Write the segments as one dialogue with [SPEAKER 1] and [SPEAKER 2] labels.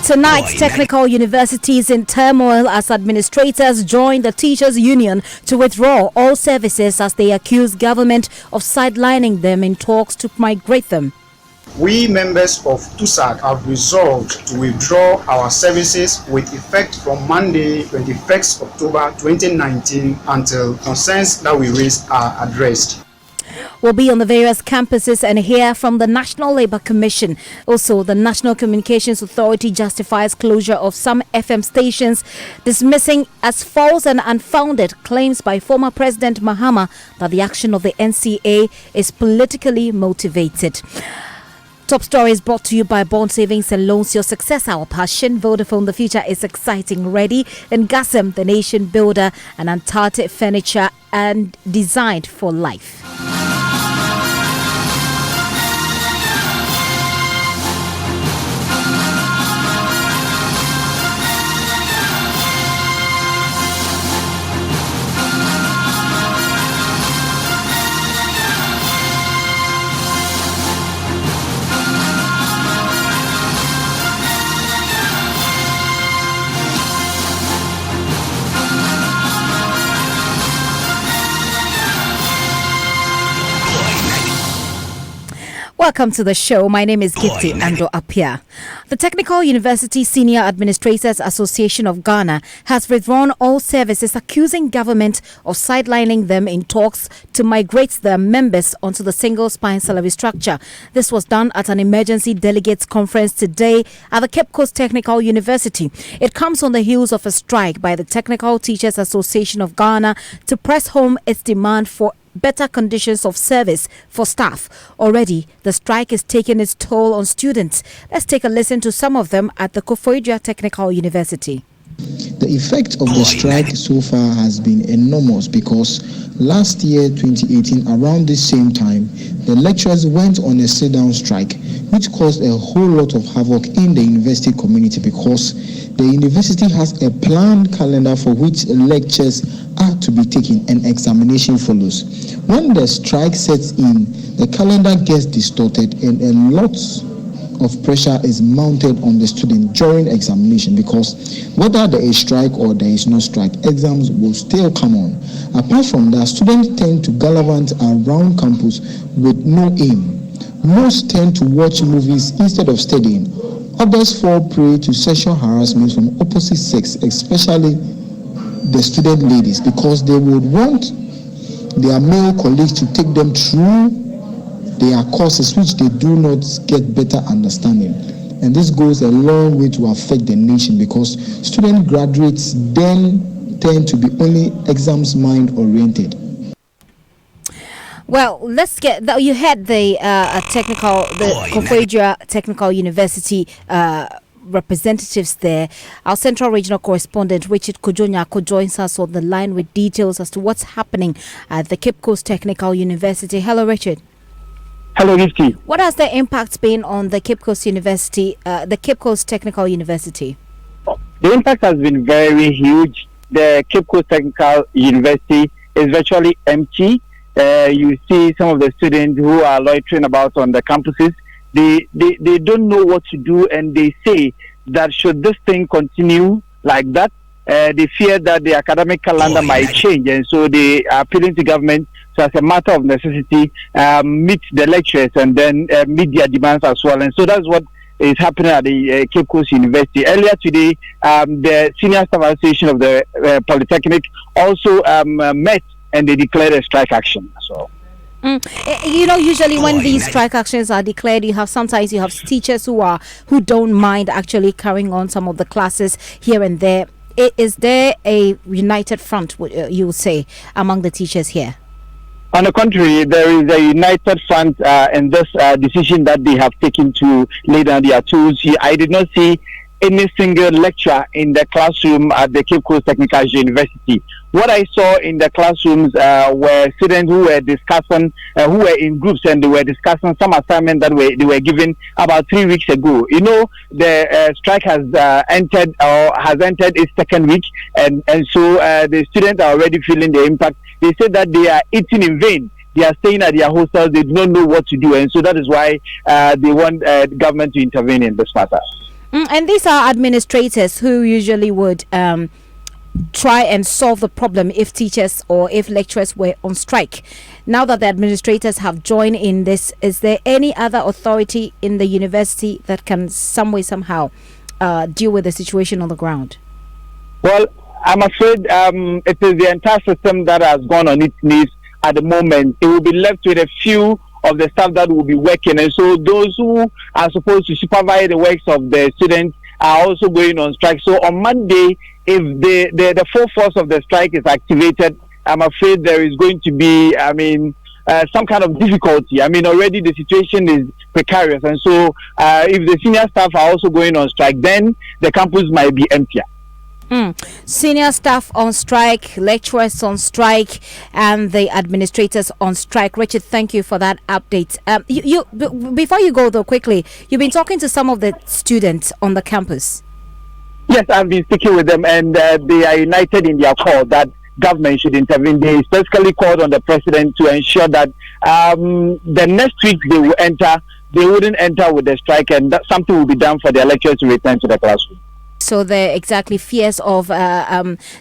[SPEAKER 1] Tonight, technical universities in turmoil as administrators join the teachers' union to withdraw all services as they accuse government of sidelining them in talks to migrate them.
[SPEAKER 2] We members of TUSAC have resolved to withdraw our services with effect from Monday, 21st October 2019 until concerns that we raise are addressed.
[SPEAKER 1] Will be on the various campuses and hear from the National Labour Commission. Also, the National Communications Authority justifies closure of some FM stations, dismissing as false and unfounded claims by former President Mahama that the action of the NCA is politically motivated. Top Story is brought to you by Bond Savings and Loans, your success, our passion. Vodafone, the future is exciting, ready. And Gassam, the nation builder, and Antarctic furniture and designed for life. Welcome to the show. My name is Gifty Ando Apia. The Technical University Senior Administrators Association of Ghana has withdrawn all services, accusing government of sidelining them in talks to migrate their members onto the single spine salary structure. This was done at an emergency delegates conference today at the Cape Coast Technical University. It comes on the heels of a strike by the Technical Teachers Association of Ghana to press home its demand for better conditions of service for staff. Already, the strike is taking its toll on students. Let's take a listen to some of them at the Koforidua Technical University.
[SPEAKER 3] The effect of the strike so far has been enormous because last year, 2018, around the same time, the lecturers went on a sit-down strike, which caused a whole lot of havoc in the university community because the university has a planned calendar for which lectures are to be taken and examination follows. When the strike sets in, the calendar gets distorted and a lot of pressure is mounted on the student during examination because whether there is strike or there is no strike, exams will still come on. Apart from that, students tend to gallivant around campus with no aim. Most tend to watch movies instead of studying. Others fall prey to sexual harassment from opposite sex, especially the student ladies, because they would want their male colleagues to take them through their courses which they do not get better understanding. And this goes a long way to affect the nation because student graduates then tend to be only exams mind oriented.
[SPEAKER 1] Well, let's get that. You had the Koforidua Technical University representatives there. Our Central Regional Correspondent Richard Kojonyako joins us on the line with details as to what's happening at the Cape Coast Technical University. Hello, Richard.
[SPEAKER 4] Hello, Gifty.
[SPEAKER 1] What has the impact been on the Cape Coast University, the Cape Coast Technical University?
[SPEAKER 4] The impact has been very huge. The Cape Coast Technical University is virtually empty. You see some of the students who are loitering about on the campuses. They don't know what to do, and they say that should this thing continue like that, they fear that the academic calendar might change, and so they are appealing to government to, as a matter of necessity, meet the lecturers and then meet their demands as well. And so that's what is happening at the Cape Coast University. Earlier today, the Senior Staff Association of the Polytechnic also met and they declared a strike action. So.
[SPEAKER 1] You know, usually when these strike actions are declared, sometimes you have teachers who don't mind actually carrying on some of the classes here and there. Is there a united front, you would say, among the teachers here?
[SPEAKER 4] On the contrary, there is a united front in this decision that they have taken to lay down their tools here. I did not see any single lecturer in the classroom at the Cape Coast Technical University. What I saw in the classrooms were students who were discussing, who were in groups, and they were discussing some assignment that they were given about 3 weeks ago. You know, the strike has entered its second week, and so the students are already feeling the impact. They say that they are eating in vain. They are staying at their hostels. They do not know what to do, and so that is why they want the government to intervene in this matter.
[SPEAKER 1] And these are administrators who usually would try and solve the problem if teachers or if lecturers were on strike. Now that the administrators have joined in this, is there any other authority in the university that can some way somehow deal with the situation on the ground?
[SPEAKER 4] Well, I'm afraid it is the entire system that has gone on its knees at the moment. It will be left with a few of the staff that will be working, and so those who are supposed to supervise the works of the students are also going on strike. So on Monday, if the full force of the strike is activated, I'm afraid there is going to be, some kind of difficulty. Already the situation is precarious, and so if the senior staff are also going on strike, then the campus might be emptier.
[SPEAKER 1] Senior staff on strike, lecturers on strike, and the administrators on strike. Richard, thank you for that update. Before you go though, quickly, you've been talking to some of the students on the campus.
[SPEAKER 4] Yes, I've been speaking with them, and they are united in their call that government should intervene. They specifically called on the president to ensure that the next week they wouldn't enter with the strike, and that something will be done for their lecturers to return to the classroom.
[SPEAKER 1] So they're exactly fears of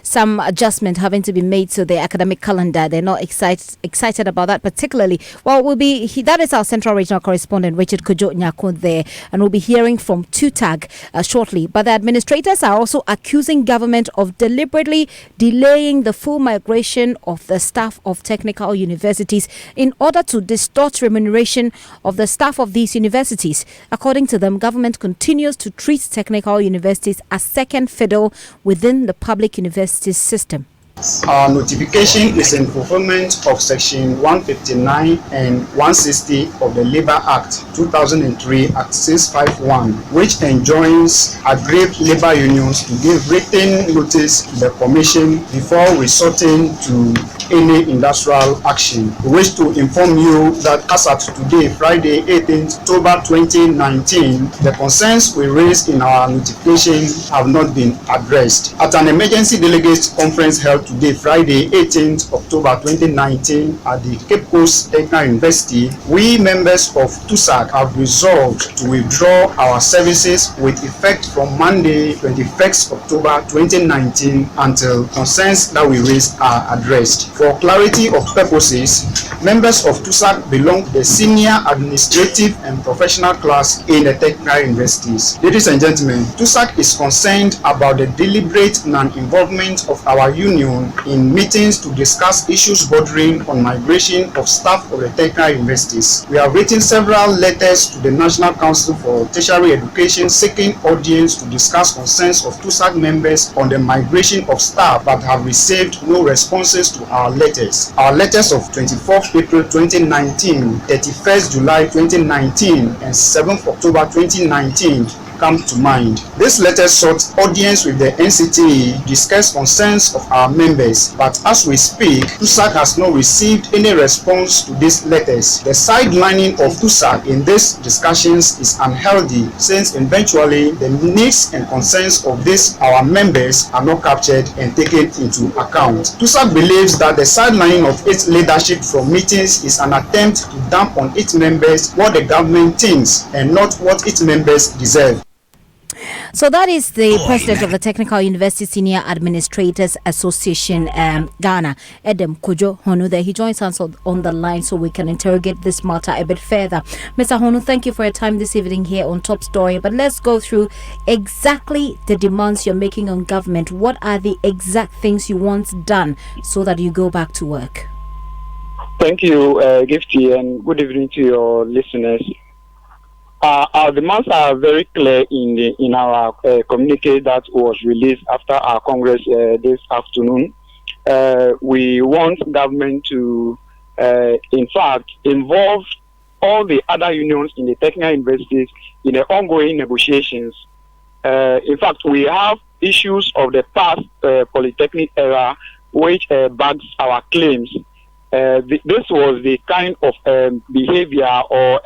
[SPEAKER 1] some adjustment having to be made to the academic calendar. They're not excited about that particularly. Well, that is our Central Regional Correspondent Richard Kojo Nyako there, and we'll be hearing from TUTAG shortly. But the administrators are also accusing government of deliberately delaying the full migration of the staff of technical universities in order to distort remuneration of the staff of these universities. According to them, government continues to treat technical universities as second fiddle within the public university system.
[SPEAKER 2] Our notification is in fulfillment of Section 159 and 160 of the Labour Act 2003 Act 651, which enjoins aggrieved labour unions to give written notice to the Commission before resorting to any industrial action. We wish to inform you that as at today, Friday, 18th October 2019, the concerns we raised in our notification have not been addressed. At an emergency delegates conference held today, Friday, 18th October 2019, at the Cape Coast Technical University, we members of TUSAC have resolved to withdraw our services with effect from Monday, 21st October 2019, until concerns that we raised are addressed. For clarity of purposes, members of TUSAC belong to the senior administrative and professional class in the technical universities. Ladies and gentlemen, TUSAC is concerned about the deliberate non-involvement of our union in meetings to discuss issues bordering on migration of staff of the technical universities. We have written several letters to the National Council for Tertiary Education seeking audience to discuss concerns of TUSAC members on the migration of staff, but have received no responses to our letters. Our letters of 24th April 2019, 31st July 2019, and 7th October 2019 come to mind. This letter sought audience with the NCTA, discuss concerns of our members, but as we speak, TUSAC has not received any response to these letters. The sidelining of TUSAC in these discussions is unhealthy, since eventually the needs and concerns of these our members are not captured and taken into account. TUSAC believes that the sidelining of its leadership from meetings is an attempt to dump on its members what the government thinks and not what its members deserve.
[SPEAKER 1] So that is the president of the Technical University Senior Administrators Association, Ghana, Edem Kojo Honu. There, he joins us on the line so we can interrogate this matter a bit further. Mr. Honu, thank you for your time this evening here on Top Story. But let's go through exactly the demands you're making on government. What are the exact things you want done so that you go back to work?
[SPEAKER 5] Thank you, Gifty, and good evening to your listeners. Our demands are very clear in our communique that was released after our Congress this afternoon. We want government to, in fact, involve all the other unions in the technical universities in the ongoing negotiations. In fact, we have issues of the past polytechnic era which backs our claims. This was the kind of behavior or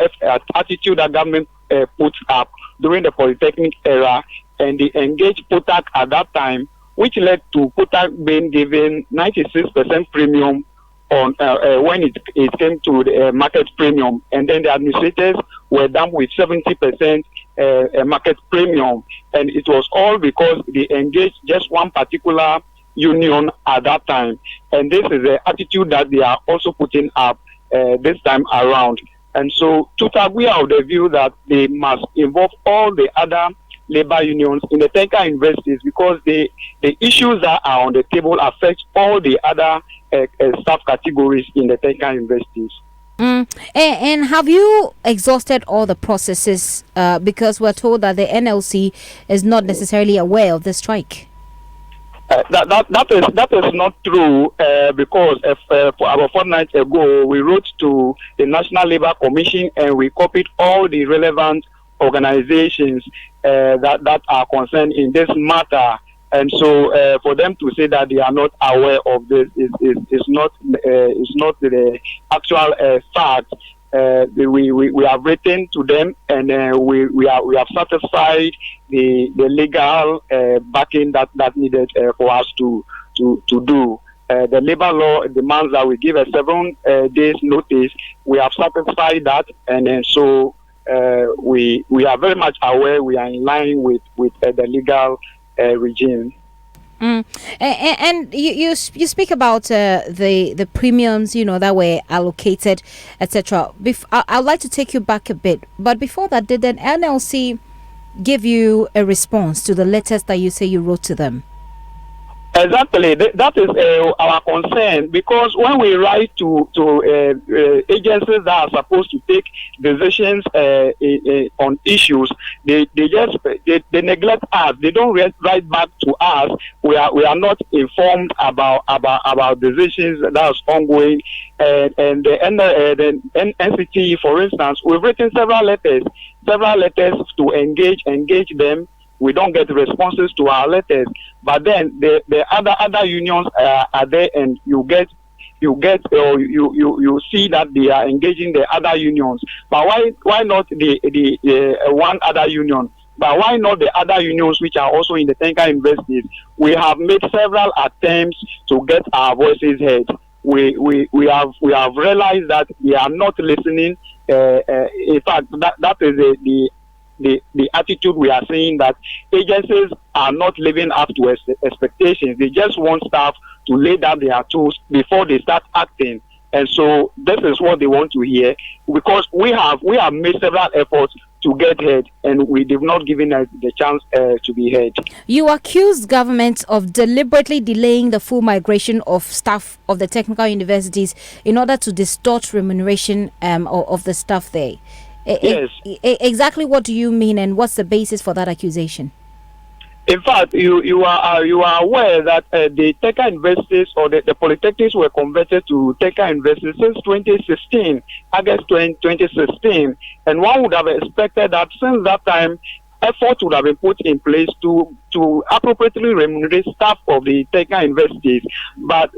[SPEAKER 5] attitude that government puts up during the polytechnic era, and they engaged POTAC at that time, which led to POTAC being given 96% premium on when it came to the market premium, and then the administrators were done with 70%, a market premium, and it was all because they engaged just one particular union at that time. And this is the attitude that they are also putting up this time around. And so we are of the view that they must involve all the other labor unions in the technical universities, because the issues that are on the table affect all the other staff categories in the technical universities.
[SPEAKER 1] And have you exhausted all the processes? Because we're told that the NLC is not necessarily aware of the strike.
[SPEAKER 5] That is not true, because for about 4 nights ago we wrote to the National Labour Commission and we copied all the relevant organizations that are concerned in this matter. And so for them to say that they are not aware of this is not the actual fact. We have written to them, and we have satisfied the legal backing that needed for us to do. The labor law demands that we give a 7 days notice. We have satisfied that, and so we are very much aware. We are in line with the legal regime.
[SPEAKER 1] And you speak about the premiums, that were allocated, etc. I'd like to take you back a bit, but before that, did an NLC give you a response to the letters that you say you wrote to them?
[SPEAKER 5] Exactly, that is our concern, because when we write to agencies that are supposed to take decisions on issues, they neglect us. They don't write back to us. We are not informed about decisions that's ongoing, and the NCT, for instance, we've written several letters to engage them. We don't get responses to our letters, but then the other unions are there, and you see that they are engaging the other unions. But why not the one other union? But why not the other unions which are also in the technical universities? We have made several attempts to get our voices heard. We have realized that they are not listening. In fact, that is the attitude we are seeing, that agencies are not living up to expectations. They just want staff to lay down their tools before they start acting. And so this is what they want to hear, because we have made several efforts to get heard, and we did not given us the chance to be heard.
[SPEAKER 1] You accused government of deliberately delaying the full migration of staff of the technical universities in order to distort remuneration of the staff there.
[SPEAKER 5] Yes.
[SPEAKER 1] Exactly what do you mean, and what's the basis for that accusation?
[SPEAKER 5] In fact, you are aware that the technical universities or the polytechnics were converted to technical universities since 2016, August 2016, and one would have expected that since that time, effort would have been put in place to appropriately remunerate staff of the technical universities. But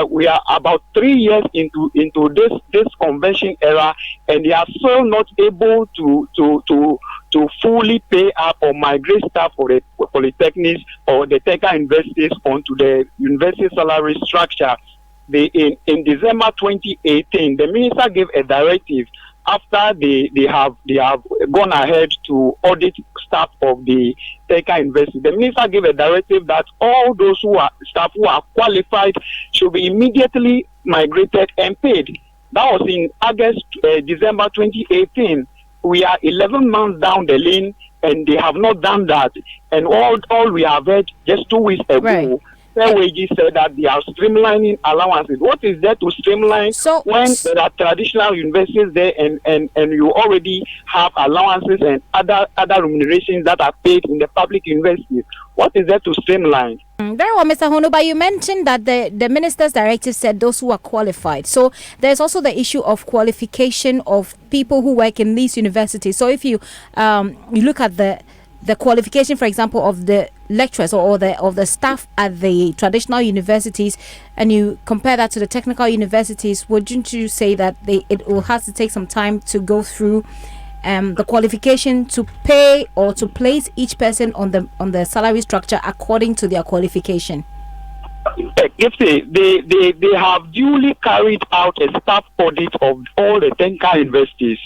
[SPEAKER 5] we are about 3 years into this convention era, and they are still not able to fully pay up or migrate staff for the polytechnics or the technical universities onto the university salary structure. In December 2018, the minister gave a directive after they have gone ahead to audit staff of the technical university. The minister gave a directive that all those staff who are qualified should be immediately migrated and paid. That was in December 2018. We are 11 months down the lane, and they have not done that. And all we have heard just 2 weeks ago,
[SPEAKER 1] right.
[SPEAKER 5] Fair Wages said that they are streamlining allowances. What is there to streamline when there are traditional universities there, and you already have allowances and other remunerations that are paid in the public universities? What is there to streamline?
[SPEAKER 1] Very well, Mr. Honoba, you mentioned that the minister's directive said those who are qualified. So there's also the issue of qualification of people who work in these universities. So if you look at the qualification, for example, of the lecturers or the staff at the traditional universities, and you compare that to the technical universities, wouldn't you say that it will have to take some time to go through the qualification to pay or to place each person on the salary structure according to their qualification?
[SPEAKER 5] They have duly carried out a staff audit of all the technical universities,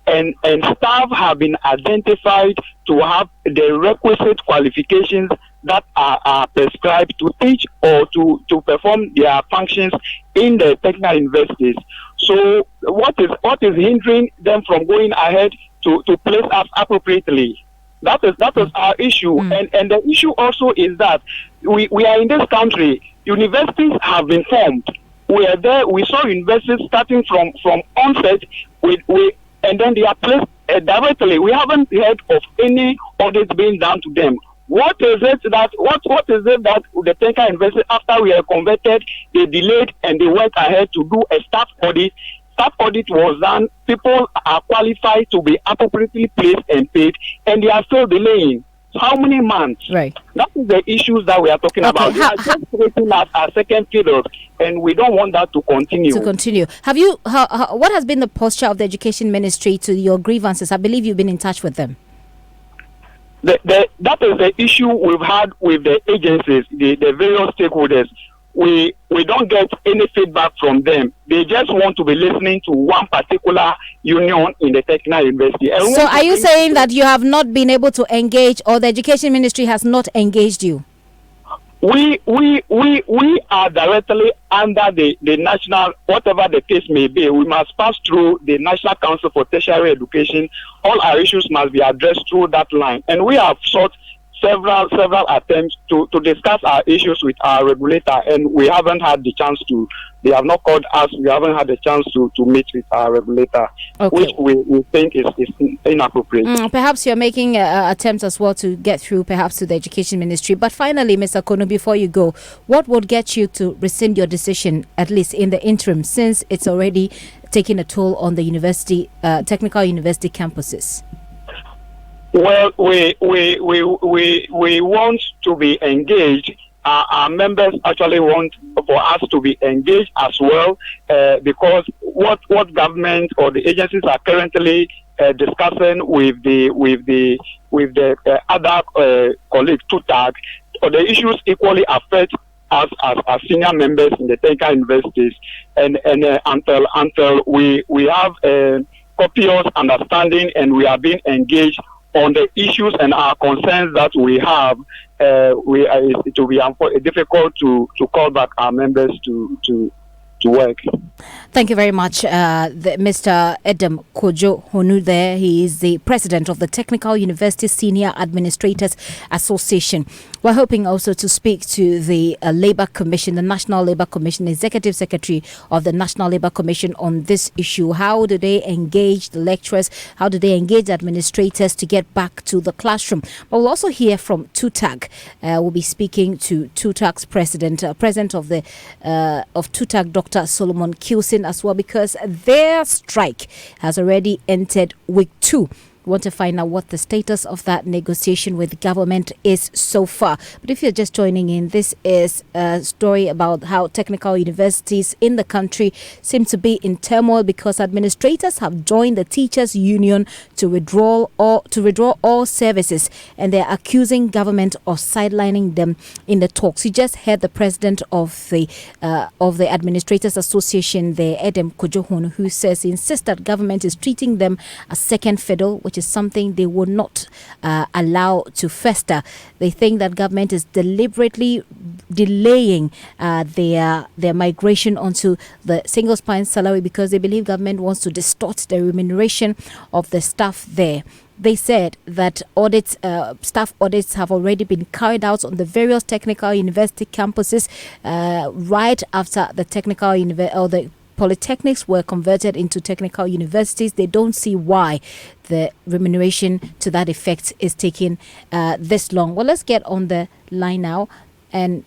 [SPEAKER 5] and staff have been identified to have the requisite qualifications that are prescribed to teach or to perform their functions in the technical universities. So what is hindering them from going ahead to place us appropriately? That is our issue. And the issue also is that we are in this country. Universities have been formed. We are there. We saw universities starting from onset and then they are placed directly. We haven't heard of any audit being done to them. What is it that the technical university, after we are converted, they delayed and they went ahead to do a staff audit? Staff audit was done. People are qualified to be appropriately placed and paid, and they are still delaying. How many months?
[SPEAKER 1] Right.
[SPEAKER 5] That is the issues that we are talking about. We are just creating our second fiddle, and we don't want that to continue.
[SPEAKER 1] Have you? What has been the posture of the Education Ministry to your grievances? I believe you've been in touch with them.
[SPEAKER 5] That is the issue we've had with the agencies, the various stakeholders. We don't get any feedback from them. They just want to be listening to one particular union in the technical university. And
[SPEAKER 1] so are you saying that you have not been able to engage, or the Education Ministry has not engaged you?
[SPEAKER 5] We are directly under the national, whatever the case may be. We must pass through the National Council for Tertiary Education. All our issues must be addressed through that line. And we have sought several attempts to discuss our issues with our regulator, and we haven't had the chance to. They have not called us. We haven't had the chance to meet with our regulator, which we think is inappropriate.
[SPEAKER 1] Perhaps you're making attempts as well to get through, perhaps to the Education Ministry. But finally, Mr. Kono, before you go, what would get you to rescind your decision, at least in the interim, since it's already taking a toll on the university, technical university campuses?
[SPEAKER 5] Well, we want to be engaged. Our members actually want for us to be engaged as well, because what government or the agencies are currently discussing with the other colleague TUTAG, or the issues equally affect us as senior members in the technical universities, and until we have a copious understanding and we are being engaged on the issues and our concerns that we have, it will be difficult to call back our members to work.
[SPEAKER 1] Thank you very much, Mr. Edem Kojo Honu there. He is the president of the Technical University Senior Administrators Association. We're hoping also to speak to the Labour Commission, the National Labour Commission, Executive Secretary of the National Labour Commission on this issue. How do they engage the lecturers? How do they engage administrators to get back to the classroom? But we'll also hear from TUTAG. We'll be speaking to TUTAG's president of TUTAG, Dr. Solomon Kilson, as well, because their strike has already entered week 2. We want to find out what the status of that negotiation with government is so far. But if you're just joining in, this is a story about how technical universities in the country seem to be in turmoil because administrators have joined the teachers' union to withdraw all services, and they're accusing government of sidelining them in the talks. You just heard the president of the Administrators Association there, Edem Kojo Honu, who says he insists that government is treating them as second fiddle, which is something they would not allow to fester. They think that government is deliberately delaying their migration onto the single spine salary because they believe government wants to distort the remuneration of the staff there. They said that staff audits have already been carried out on the various technical university campuses right after the technical the polytechnics were converted into technical universities. They don't see why the remuneration to that effect is taking this long. Well, let's get on the line now and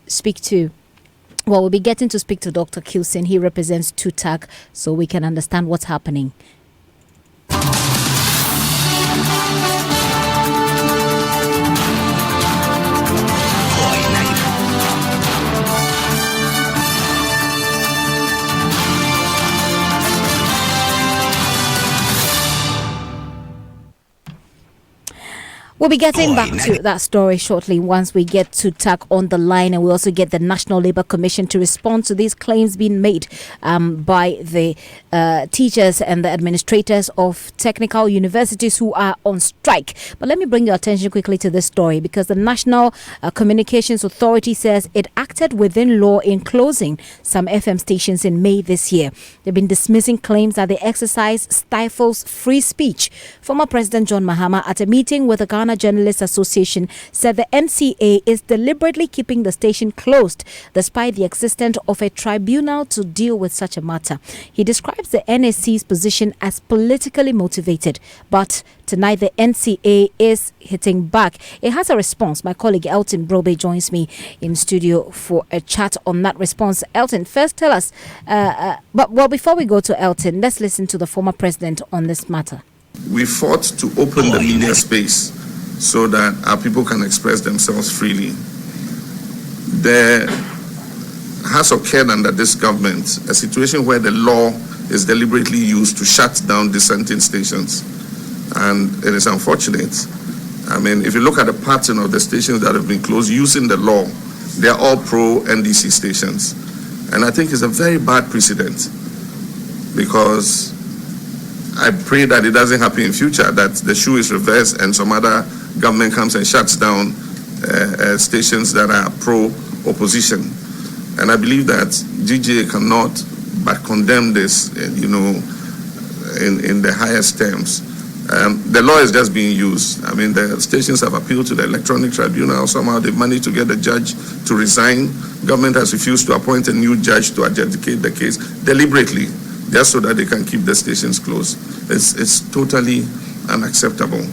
[SPEAKER 1] we'll be getting to speak to Dr. Kilson. He represents TUTAG, so we can understand what's happening. We'll be getting back to that story shortly once we get to TAC on the line, and we also get the National Labour Commission to respond to these claims being made by the teachers and the administrators of technical universities who are on strike. But let me bring your attention quickly to this story, because the National Communications Authority says it acted within law in closing some FM stations in May this year. They've been dismissing claims that the exercise stifles free speech. Former President John Mahama, at a meeting with the Ghana Journalists Association, said the NCA is deliberately keeping the station closed despite the existence of a tribunal to deal with such a matter. He describes the NSC's position as politically motivated, but tonight the NCA is hitting back. It has a response. My colleague Elton Brobe joins me in studio for a chat on that response. Elton, first tell us, but before we go to Elton, let's listen to the former president on this matter.
[SPEAKER 6] We fought to open the media space so that our people can express themselves freely. There has occurred under this government a situation where the law is deliberately used to shut down dissenting stations. And it is unfortunate. I mean, if you look at the pattern of the stations that have been closed using the law, they are all pro-NDC stations. And I think it's a very bad precedent, because I pray that it doesn't happen in future, that the shoe is reversed and some other government comes and shuts down stations that are pro-opposition. And I believe that GJA cannot but condemn this, in the highest terms. The law is just being used. I mean, the stations have appealed to the electronic tribunal. Somehow they've managed to get the judge to resign. Government has refused to appoint a new judge to adjudicate the case deliberately, just so that they can keep the stations closed. It's totally unacceptable.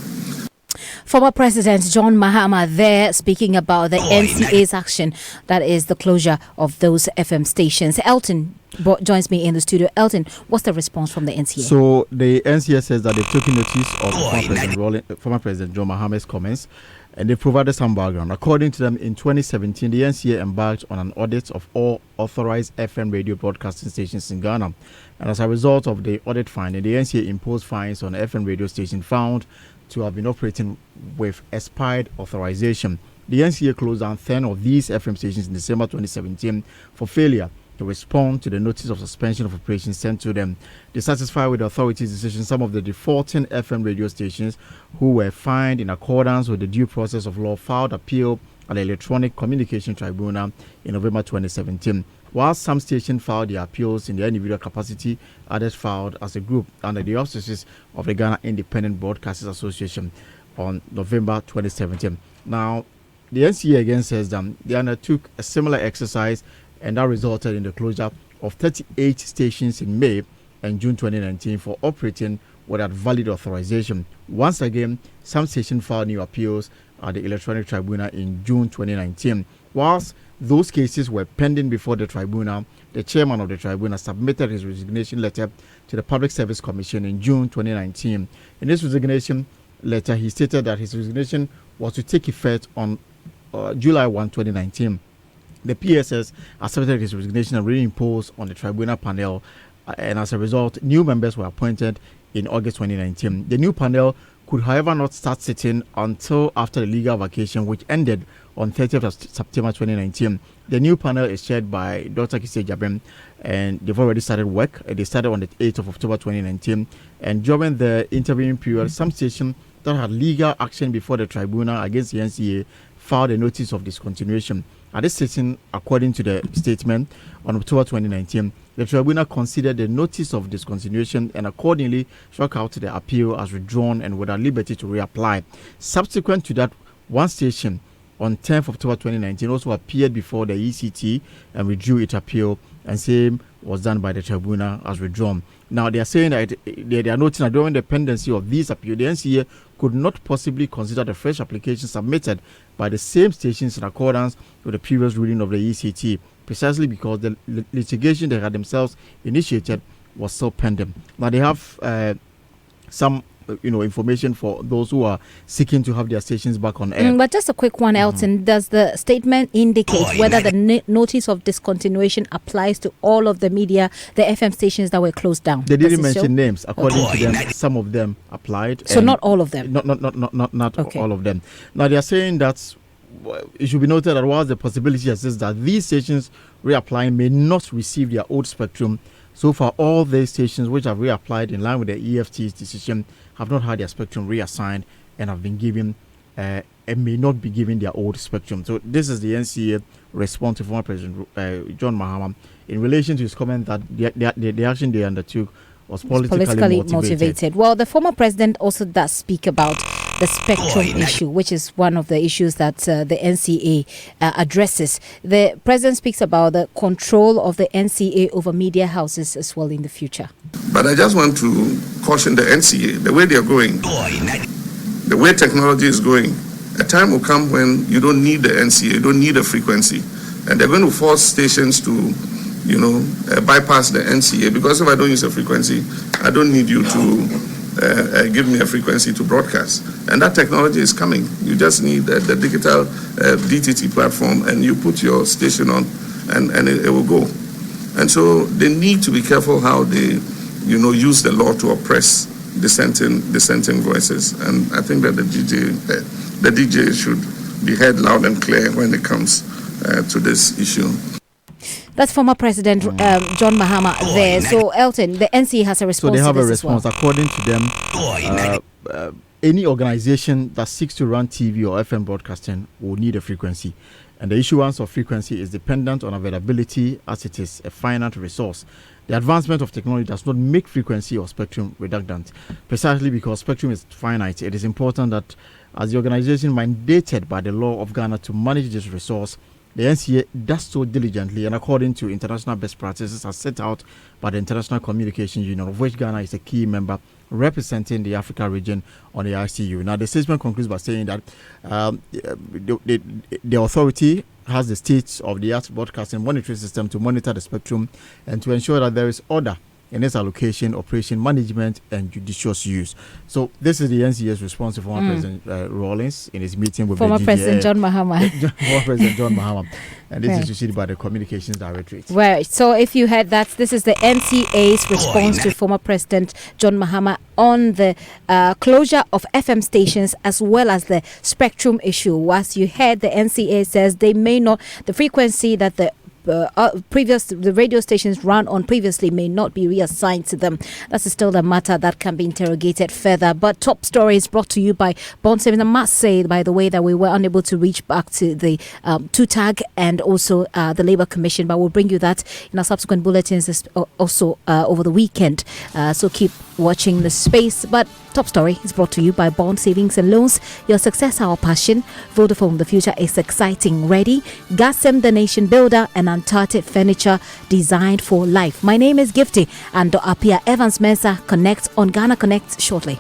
[SPEAKER 1] Former President John Mahama there speaking about the NCA's action, that is the closure of those FM stations. Elton joins me in the studio. Elton, what's the response from the NCA?
[SPEAKER 7] So the NCA says that they've taken notice of former President John Mahama's comments, and they provided some background. According to them, in 2017, the NCA embarked on an audit of all authorized FM radio broadcasting stations in Ghana. And as a result of the audit finding, the NCA imposed fines on FM radio stations found to have been operating with expired authorization. The NCA closed down 10 of these FM stations in December 2017 for failure to respond to the notice of suspension of operations sent to them. Dissatisfied with the authority's decision, some of the defaulting FM radio stations who were fined in accordance with the due process of law filed appeal at the Electronic Communication Tribunal in November 2017. While some stations filed their appeals in their individual capacity, others filed as a group under the auspices of the Ghana Independent Broadcasters Association on November 2017. Now, the NCA again says that they undertook a similar exercise, and that resulted in the closure of 38 stations in May and June 2019 for operating without valid authorization. Once again, some stations filed new appeals at the Electronic Tribunal in June 2019. Whilst those cases were pending before the tribunal, the chairman of the tribunal submitted his resignation letter to the Public Service Commission in June 2019. In this resignation letter, he stated that his resignation was to take effect on July 1, 2019. The PSS accepted his resignation and reimposed on the tribunal panel, and as a result, new members were appointed in August 2019. The new panel could, however, not start sitting until after the legal vacation, which ended on 30th of September 2019. The new panel is chaired by Dr. Kise Jabem, and they've already started work. They started on the 8th of October 2019, and during the intervening period, some stations that had legal action before the tribunal against the NCA filed a notice of discontinuation. At this sitting, according to the statement on October 2019, the tribunal considered the notice of discontinuation and accordingly struck out the appeal as withdrawn and without liberty to reapply. Subsequent to that, one station on 10th of October 2019 also appeared before the ECT and withdrew its appeal, and same was done by the tribunal as withdrawn. Now they are saying that they are noting that during the pendency of these appeals, the NCA could not possibly consider the fresh application submitted by the same stations in accordance with the previous ruling of the ECT, precisely because the litigation they had themselves initiated was still pending. Now they have some information for those who are seeking to have their stations back on air.
[SPEAKER 1] But just a quick one, Elton. Does the statement indicate whether the notice of discontinuation applies to all of the media, the FM stations that were closed down?
[SPEAKER 7] They didn't mention names. According to them, some of them applied.
[SPEAKER 1] So not all of them?
[SPEAKER 7] Not all of them. Now, they are saying that it should be noted that whilst the possibility exists that these stations reapplying may not receive their old spectrum, so far all these stations which have reapplied in line with the EFT's decision have not had their spectrum reassigned and have been given and may not be given their old spectrum. So this is the NCA response to former President John Mahama in relation to his comment that the action they undertook was politically motivated.
[SPEAKER 1] Well, the former president also does speak about the spectrum issue, which is one of the issues that the NCA addresses. The president speaks about the control of the NCA over media houses as well in the future.
[SPEAKER 6] But I just want to caution the NCA, the way they are going, the way technology is going, a time will come when you don't need the NCA, you don't need a frequency. And they're going to force stations to bypass the NCA, because if I don't use a frequency, I don't need you to give me a frequency to broadcast. And that technology is coming. You just need the digital DTT platform, and you put your station on, and it will go. And so they need to be careful how they, use the law to oppress dissenting voices. And I think that the DJ should be heard loud and clear when it comes to this issue.
[SPEAKER 1] That's former President John Mahama there. So, Elton, the NCA has a response.
[SPEAKER 7] So they have
[SPEAKER 1] to
[SPEAKER 7] a
[SPEAKER 1] this
[SPEAKER 7] response.
[SPEAKER 1] As well.
[SPEAKER 7] According to them, any organization that seeks to run TV or FM broadcasting will need a frequency. And the issuance of frequency is dependent on availability, as it is a finite resource. The advancement of technology does not make frequency or spectrum redundant. Precisely because spectrum is finite, it is important that as the organization mandated by the law of Ghana to manage this resource, the NCA does so diligently and according to international best practices as set out by the International Communication Union, of which Ghana is a key member representing the Africa region on the ICU. Now, the statement concludes by saying that the authority has the state-of-the-art broadcasting monitoring system to monitor the spectrum and to ensure that there is order in its allocation, operation, management, and judicious use. So this is the NCA's response to former President Rawlings in his meeting with
[SPEAKER 1] former President John Mahama.
[SPEAKER 7] Former President John Mahama. And this is received by the Communications Directorate.
[SPEAKER 1] Right. So if you heard that, this is the NCA's response to former President John Mahama on the closure of FM stations as well as the spectrum issue. As you heard, the NCA says they may not, the frequency that the radio stations ran on previously may not be reassigned to them. That's still the matter that can be interrogated further. But Top Story is brought to you by Bond Savings. I must say, by the way, that we were unable to reach back to the TUTAG and also the Labour Commission, but we'll bring you that in our subsequent bulletins also over the weekend. So keep watching the space. But Top Story is brought to you by Bond Savings and Loans. Your success, our passion. Vodafone, the future is exciting. Ready? Gasem, the nation builder, and Uncharted Furniture designed for life. My name is Gifty and Apia Evans Mensah. Connect on Ghana Connect shortly.